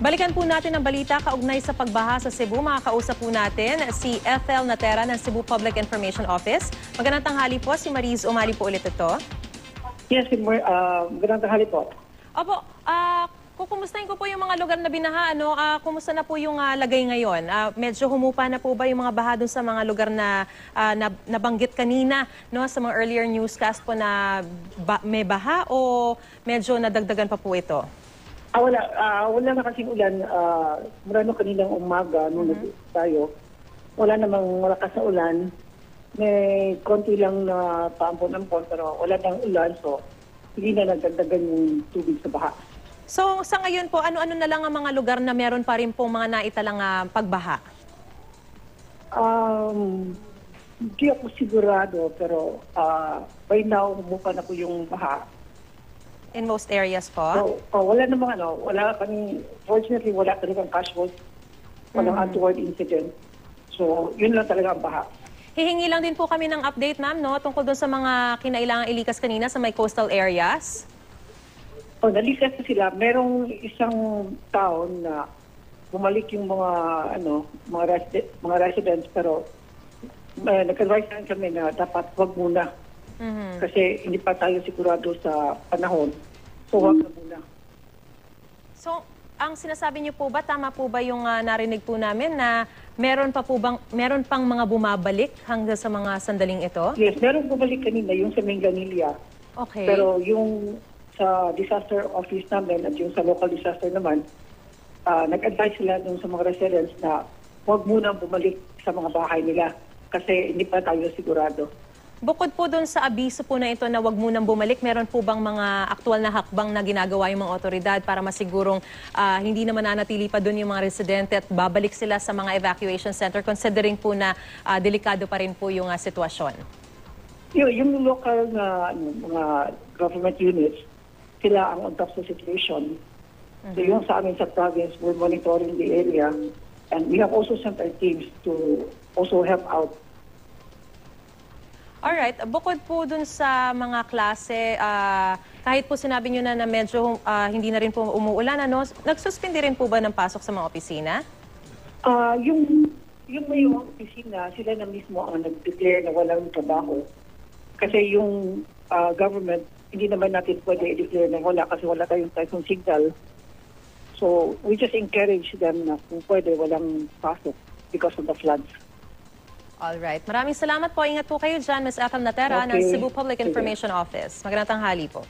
Balikan po natin ang balita kaugnay sa pagbaha sa Cebu. Makakausap po natin si Ethel Natera ng Cebu Public Information Office. Magandang tanghali po, si Mariz Umali po ulit ito. Yes, magandang tanghali po. Opo, kukumustahin ko po yung mga lugar na binaha. Kumusta na po yung lagay ngayon? Medyo humupa na po ba yung mga baha dun sa mga lugar na nabanggit kanina, no, sa mga earlier newscast po na may baha o medyo nadagdagan pa po ito? Wala na kasing ulan. Mula nung kaninang umaga, nung tayo, wala namang malakas na ulan. May konti lang na paampon-ampon, pero wala nang ulan, so hindi na nagdagdagan yung tubig sa baha. So sa ngayon po, ano-ano na lang ang mga lugar na meron pa rin pong mga naitalang pagbaha? Hindi ako sigurado, pero by now, humupa na po yung baha. In most areas po? Wala namang wala kami, fortunately, wala talagang casualties, walang untoward incident. So, yun lang talaga ang baha. Hihingi lang din po kami ng update, ma'am, no, tungkol doon sa mga kinailangang ilikas kanina sa may coastal areas. Nalikas na sila. Merong isang town na bumalik yung mga residents, pero nag-advise na kami na dapat wag muna. Kasi hindi pa tayo sigurado sa panahon. So, wag na muna. So, ang sinasabi niyo po ba, tama po ba yung narinig po namin na meron pang mga bumabalik hanggang sa mga sandaling ito? Yes, meron bumalik kanina, yung sa Minganilla. Okay. Pero yung sa disaster office namin at yung sa local disaster naman, nag-advise sila dun sa mga residents na huwag muna bumalik sa mga bahay nila kasi hindi pa tayo sigurado. Bukod po doon sa abiso po na ito na wag munang bumalik, meron po bang mga aktual na hakbang na ginagawa yung mga otoridad para masigurong hindi naman nanatili pa doon yung mga residente at babalik sila sa mga evacuation center considering po na delikado pa rin po yung sitwasyon? Yung local na mga government units, sila ang on top sa situation. So yung sa amin sa province, we're monitoring the area and we have also sent our teams to also help out. Alright, bukod po dun sa mga klase, kahit po sinabi nyo na medyo hindi na rin po umuulan, nagsuspindi rin po ba ng pasok sa mga opisina? Yung may opisina, sila na mismo ang nag-declare na walang trabaho. Kasi yung government, hindi naman natin pwede i-declare na wala kasi wala tayong typhoon signal. So, we just encourage them na kung pwede walang pasok because of the floods. Alright. Maraming salamat po. Ingat po kayo dyan, Ms. Ethel Natera ng Cebu Public Information Office. Magandang tanghali po.